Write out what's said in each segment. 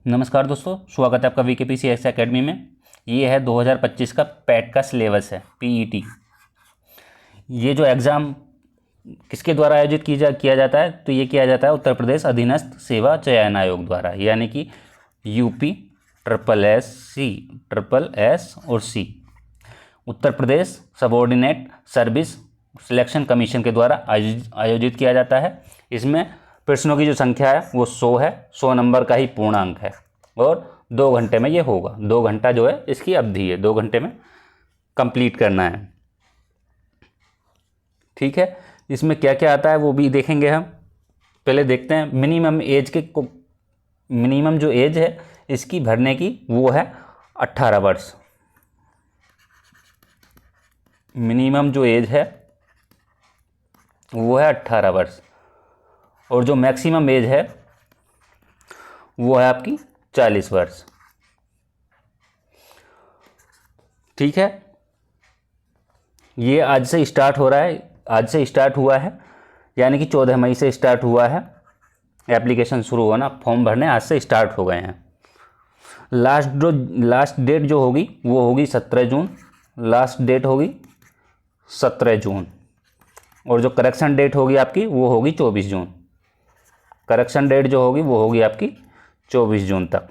नमस्कार दोस्तों, स्वागत है आपका VKPCS एकेडमी में। ये है 2025 का पैट का सिलेबस है, PET। ये जो एग्ज़ाम किसके द्वारा आयोजित किया जाता है, तो ये किया जाता है उत्तर प्रदेश अधीनस्थ सेवा चयन आयोग द्वारा, यानी कि UP SSS और C, Uttar Pradesh subordinate service selection commission के द्वारा आयोजित किया जाता है। इसमें प्रश्नों की जो संख्या है वो 100 है, 100 नंबर का ही पूर्णांक है और 2 घंटे में ये होगा। 2 घंटा जो है इसकी अवधि है, 2 घंटे में कंप्लीट करना है। ठीक है, इसमें क्या क्या आता है वो भी देखेंगे हम। पहले देखते हैं मिनिमम जो एज है इसकी भरने की वो है 18 वर्ष। मिनिमम जो एज है वो है 18 वर्ष और जो मैक्सिमम एज है वो है आपकी 40 वर्ष। ठीक है, ये आज से स्टार्ट हो रहा है, आज से स्टार्ट हुआ है, यानी कि 14 मई से स्टार्ट हुआ है। एप्लीकेशन शुरू होना, फॉर्म भरने आज से स्टार्ट हो गए हैं। लास्ट डेट जो होगी वो होगी 17 जून। लास्ट डेट होगी 17 जून और जो करेक्शन डेट होगी आपकी वो होगी 24 जून। करेक्शन डेट जो होगी वो होगी आपकी 24 जून तक।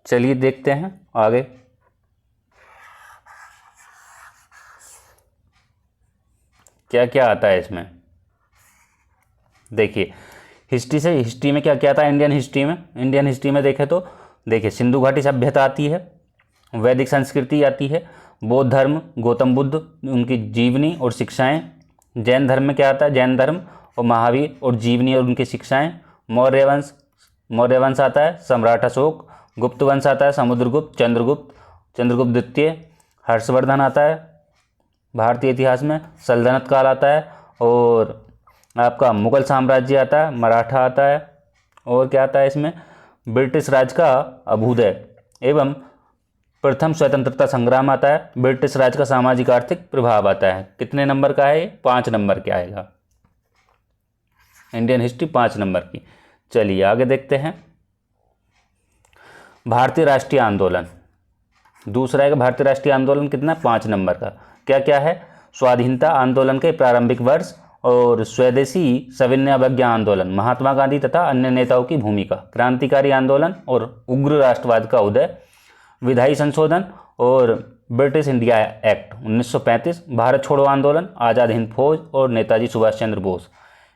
चलिए देखते हैं आगे। क्या क्या आता है इसमें, देखिए। हिस्ट्री में क्या क्या आता है। इंडियन हिस्ट्री में देखें तो देखिए, सिंधु घाटी सभ्यता आती है, वैदिक संस्कृति आती है, बौद्ध धर्म, गौतम बुद्ध, उनकी जीवनी और शिक्षाएं। जैन धर्म में क्या आता है, जैन धर्म और महावीर और जीवनी और उनकी शिक्षाएं। मौर्य वंश आता है, सम्राट अशोक। गुप्त वंश आता है, समुद्रगुप्त, चंद्रगुप्त द्वितीय। हर्षवर्धन आता है भारतीय इतिहास में। सल्तनत काल आता है और आपका मुगल साम्राज्य आता है, मराठा आता है। और क्या आता है इसमें, ब्रिटिश राज का अभ्युदय एवं प्रथम स्वतंत्रता संग्राम आता है। ब्रिटिश राज का सामाजिक आर्थिक प्रभाव आता है। कितने नंबर का है ये, 5 नंबर के आएगा। इंडियन हिस्ट्री 5 नंबर की। चलिए आगे देखते हैं। भारतीय राष्ट्रीय आंदोलन, दूसरा है भारतीय राष्ट्रीय आंदोलन, कितना, 5 नंबर का। क्या क्या है, स्वाधीनता आंदोलन के प्रारंभिक वर्ष और स्वदेशी सविनय अवज्ञा आंदोलन, महात्मा गांधी तथा अन्य नेताओं की भूमिका, क्रांतिकारी आंदोलन और उग्र राष्ट्रवाद का उदय, विधायी संशोधन और ब्रिटिश इंडिया एक्ट 1935, भारत छोड़ो आंदोलन, आज़ाद हिंद फौज और नेताजी सुभाष चंद्र बोस।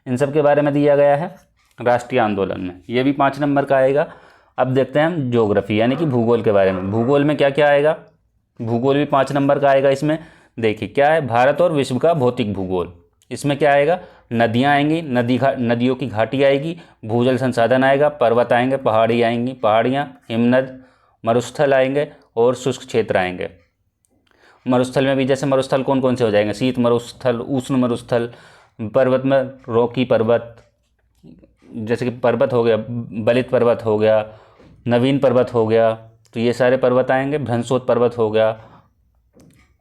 इन सब के बारे में दिया गया है राष्ट्रीय आंदोलन में। ये भी 5 नंबर का आएगा। अब देखते हैं हम ज्योग्राफी यानी कि भूगोल के बारे में। भूगोल में क्या क्या आएगा, भूगोल भी 5 नंबर का आएगा। इसमें देखिए क्या है, भारत और विश्व का भौतिक भूगोल। इसमें क्या आएगा, नदियाँ आएंगी, नदियों की घाटी आएगी, भूजल संसाधन आएगा, पर्वत आएंगे, पहाड़ी आएंगी, पहाड़ियाँ, हिमनद, मरुस्थल आएंगे और शुष्क क्षेत्र आएंगे। मरुस्थल में भी जैसे मरुस्थल कौन कौन से हो जाएंगे, शीत मरुस्थल, उष्ण मरुस्थल। पर्वत में रॉकी पर्वत, जैसे कि पर्वत हो गया, बलित पर्वत हो गया, नवीन पर्वत हो गया, तो ये सारे पर्वत आएंगे। भ्रंशोत पर्वत हो गया।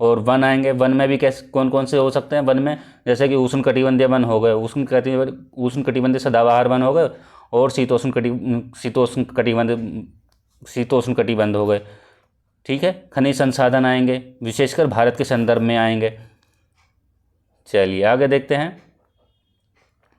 और वन आएंगे, वन में भी कैसे कौन कौन से हो सकते हैं। वन में जैसे कि उष्ण कटिबंधीय वन हो गए, उष्ण कटिबंधीय सदाबहार वन हो गए और शीतोष्ण कटिबंध हो गए। ठीक है, खनिज संसाधन आएंगे, विशेषकर भारत के संदर्भ में आएंगे। चलिए आगे देखते हैं।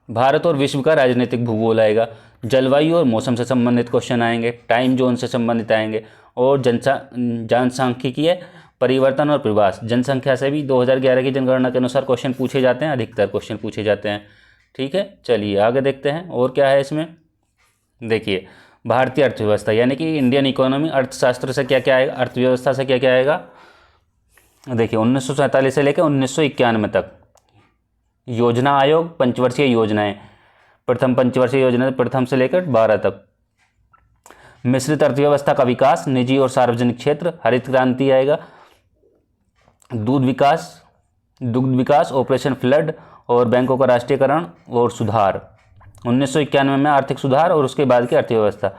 भारत और विश्व का राजनीतिक भूगोल आएगा, जलवायु और मौसम से संबंधित क्वेश्चन आएंगे, टाइम जोन से संबंधित आएंगे और जनसांख्यिकीय परिवर्तन और प्रवास। जनसंख्या से भी 2011 की जनगणना के अनुसार क्वेश्चन पूछे जाते हैं, अधिकतर क्वेश्चन पूछे जाते हैं। ठीक है, चलिए आगे देखते हैं और क्या है इसमें। देखिए, भारतीय अर्थव्यवस्था यानी कि इंडियन इकोनॉमी, अर्थशास्त्र से क्या क्या आएगा, अर्थव्यवस्था से क्या क्या आएगा। देखिए 1947 से लेकर 1991 तक योजना आयोग, पंचवर्षीय योजनाएं, प्रथम पंचवर्षीय योजना प्रथम से लेकर 12 तक। मिश्रित अर्थव्यवस्था का विकास, निजी और सार्वजनिक क्षेत्र, हरित क्रांति आएगा, दुग्ध विकास, ऑपरेशन फ्लड और बैंकों का राष्ट्रीयकरण और सुधार। 1991 में आर्थिक सुधार और उसके बाद की अर्थव्यवस्था।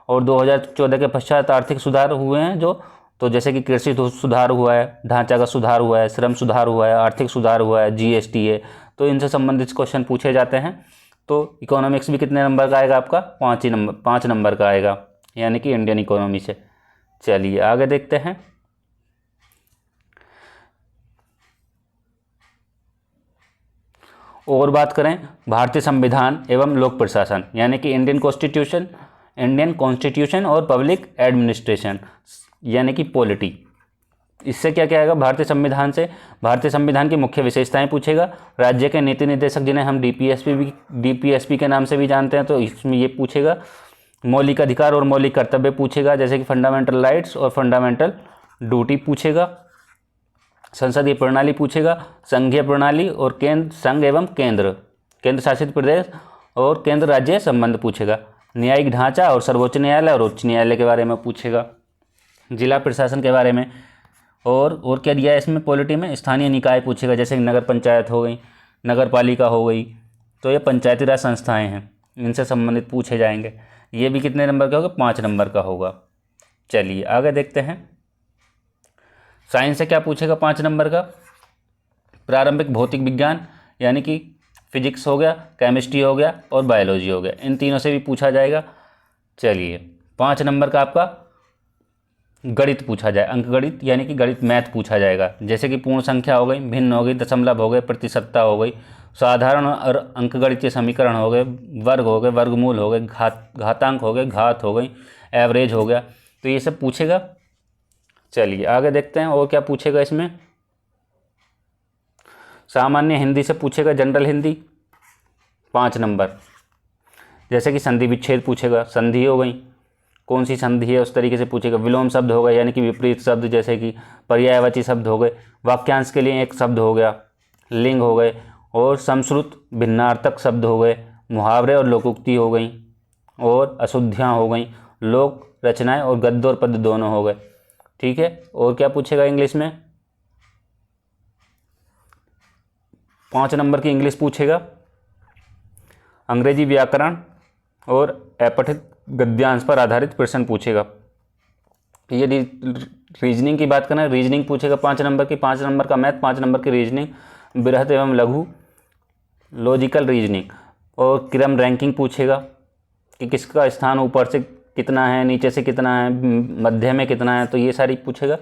और 2014 के पश्चात आर्थिक सुधार हुए हैं जो, तो जैसे कि कृषि सुधार हुआ है, ढांचागत सुधार हुआ है, श्रम सुधार हुआ है, आर्थिक सुधार हुआ है, GST है, तो इनसे संबंधित क्वेश्चन पूछे जाते हैं। तो इकोनॉमिक्स भी कितने नंबर का आएगा आपका? 5 नंबर का आएगा, यानी कि इंडियन इकोनॉमी से। चलिए आगे देखते हैं। और बात करें भारतीय संविधान एवं लोक प्रशासन, यानी कि इंडियन कॉन्स्टिट्यूशन और पब्लिक एडमिनिस्ट्रेशन, यानी कि पॉलिटी। इससे क्या क्या आएगा? भारतीय संविधान से भारतीय संविधान की मुख्य विशेषताएं पूछेगा, राज्य के नीति निर्देशक जिन्हें हम डीपीएसपी के नाम से भी जानते हैं, तो इसमें ये पूछेगा। मौलिक अधिकार और मौलिक कर्तव्य पूछेगा, जैसे कि फंडामेंटल राइट्स और फंडामेंटल ड्यूटी पूछेगा। संसदीय प्रणाली पूछेगा, संघीय प्रणाली और संघ एवं केंद्र शासित प्रदेश और केंद्र राज्य संबंध पूछेगा। न्यायिक ढांचा और सर्वोच्च न्यायालय और उच्च न्यायालय के बारे में पूछेगा। जिला प्रशासन के बारे में और क्या दिया है इसमें पॉलिटी में? स्थानीय निकाय पूछेगा, जैसे नगर पंचायत हो गई, नगर पालिका हो गई, तो ये पंचायती राज संस्थाएं हैं, इनसे संबंधित पूछे जाएंगे। ये भी कितने नंबर का होगा? 5 नंबर का होगा। चलिए आगे देखते हैं। साइंस से क्या पूछेगा 5 नंबर का? प्रारंभिक भौतिक विज्ञान, यानी कि फिजिक्स हो गया, केमिस्ट्री हो गया और बायोलॉजी हो गया, इन तीनों से भी पूछा जाएगा। चलिए 5 नंबर का आपका गणित पूछा जाए, अंकगणित यानी कि गणित मैथ पूछा जाएगा, जैसे कि पूर्ण संख्या हो गई, भिन्न हो गई, दशमलव हो गए, प्रतिशतता हो गई, साधारण और अंकगणितीय समीकरण हो गए, वर्ग हो गए, वर्गमूल हो गए, घातांक हो गए, घात हो गई, एवरेज हो गया, तो ये सब पूछेगा। चलिए आगे देखते हैं और क्या पूछेगा इसमें। सामान्य हिंदी से पूछेगा, जनरल हिंदी 5 नंबर, जैसे कि संधि विच्छेद पूछेगा, संधि हो गई, कौन सी संधि है उस तरीके से पूछेगा। विलोम शब्द हो गया, यानी कि विपरीत शब्द, जैसे कि पर्यायवाची शब्द हो गए, वाक्यांश के लिए एक शब्द हो गया, लिंग हो गए, और समश्रुत भिन्नार्थक शब्द हो गए, मुहावरे और लोकोक्ति हो गई, और अशुद्धियाँ हो गई, लोक रचनाएं और गद्य और पद्य दोनों हो गए। ठीक है, और क्या पूछेगा इंग्लिश में? 5 नंबर की इंग्लिश पूछेगा, अंग्रेजी व्याकरण और अपठित गद्यांश पर आधारित प्रश्न पूछेगा। यदि रीजनिंग की बात करें, रीजनिंग पूछेगा 5 नंबर की, 5 नंबर का मैथ, 5 नंबर की रीजनिंग, बृहत एवं लघु लॉजिकल रीजनिंग, और क्रम रैंकिंग पूछेगा कि किसका स्थान ऊपर से कितना है, नीचे से कितना है, मध्य में कितना है, तो ये सारी पूछेगा।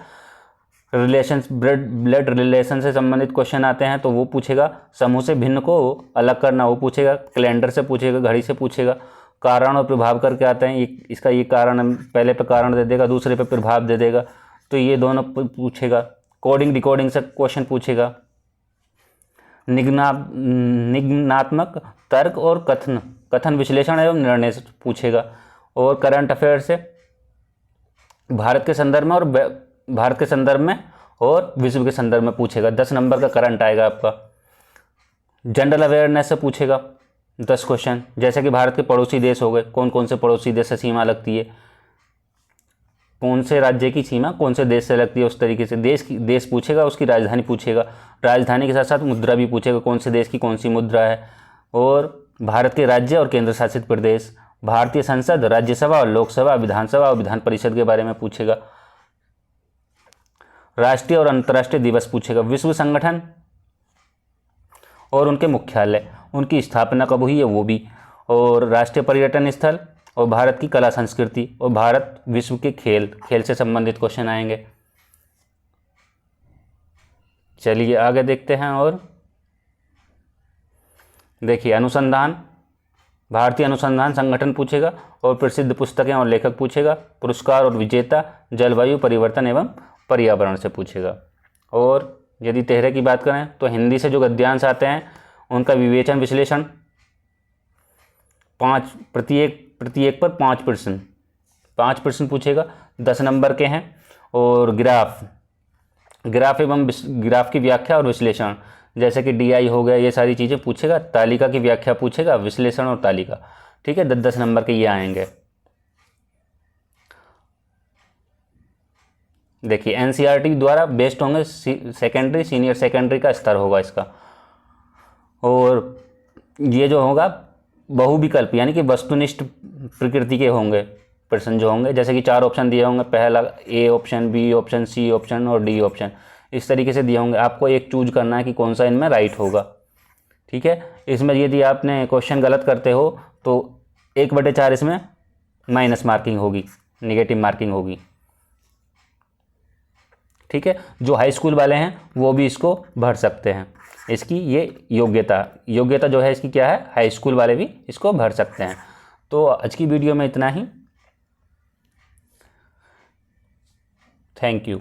रिलेशंस, ब्लड रिलेशन से संबंधित क्वेश्चन आते हैं तो वो पूछेगा। समूह से भिन्न को अलग करना वो पूछेगा। कैलेंडर से पूछेगा, घड़ी से पूछेगा। कारण और प्रभाव करके आते हैं, इसका ये कारण, पहले पे कारण दे देगा, दूसरे पे प्रभाव दे देगा, तो ये दोनों पूछेगा। कोडिंग डिकोडिंग से क्वेश्चन पूछेगा। निगमनात्मक तर्क और कथन विश्लेषण एवं निर्णय से पूछेगा। और करंट अफेयर से भारत के संदर्भ में और विश्व के संदर्भ में पूछेगा। 10 नंबर का करंट आएगा आपका। जनरल अवेयरनेस से पूछेगा 10 क्वेश्चन, जैसे कि भारत के पड़ोसी देश हो गए, कौन कौन से पड़ोसी देश से सीमा लगती है, कौन से राज्य की सीमा कौन से देश से लगती है, उस तरीके से देश पूछेगा। उसकी राजधानी पूछेगा, राजधानी के साथ साथ मुद्रा भी पूछेगा, कौन से देश की कौन सी मुद्रा है। और भारत के राज्य और केंद्र शासित प्रदेश, भारतीय संसद, राज्यसभा और लोकसभा, विधानसभा और विधान परिषद के बारे में पूछेगा। राष्ट्रीय और अंतर्राष्ट्रीय दिवस पूछेगा। विश्व संगठन और उनके मुख्यालय, उनकी स्थापना कब हुई है वो भी, और राष्ट्रीय पर्यटन स्थल, और भारत की कला संस्कृति, और भारत विश्व के खेल से संबंधित क्वेश्चन आएंगे। चलिए आगे देखते हैं। और देखिए, अनुसंधान, भारतीय अनुसंधान संगठन पूछेगा, और प्रसिद्ध पुस्तकें और लेखक पूछेगा। पुरस्कार और विजेता, जलवायु परिवर्तन एवं पर्यावरण से पूछेगा। और यदि तिहरे की बात करें तो हिंदी से जो गद्यांश आते हैं उनका विवेचन विश्लेषण, प्रत्येक पर 5 प्रश्न पूछेगा, 10 नंबर के हैं। और ग्राफ एवं ग्राफ की व्याख्या और विश्लेषण, जैसे कि DI हो गया, ये सारी चीज़ें पूछेगा। तालिका की व्याख्या पूछेगा, विश्लेषण और तालिका। ठीक है, 10 नंबर के ये आएंगे। देखिए, NCERT द्वारा बेस्ड होंगे, सेकेंडरी सीनियर सेकेंडरी का स्तर होगा इसका। और ये जो होगा बहुविकल्प, यानी कि वस्तुनिष्ठ प्रकृति के होंगे प्रश्न जो होंगे, जैसे कि 4 ऑप्शन दिए होंगे, पहला A option, B option, C option और D ऑप्शन, इस तरीके से दिए होंगे। आपको एक चूज करना है कि कौन सा इनमें राइट होगा। ठीक है। इसमें यदि आपने क्वेश्चन गलत करते हो तो 1/4 इसमें माइनस मार्किंग होगी, निगेटिव मार्किंग होगी। ठीक है, जो हाई स्कूल वाले हैं वो भी इसको भर सकते हैं। इसकी ये योग्यता जो है इसकी क्या है, हाई स्कूल वाले भी इसको भर सकते हैं। तो आज की वीडियो में इतना ही। Thank you.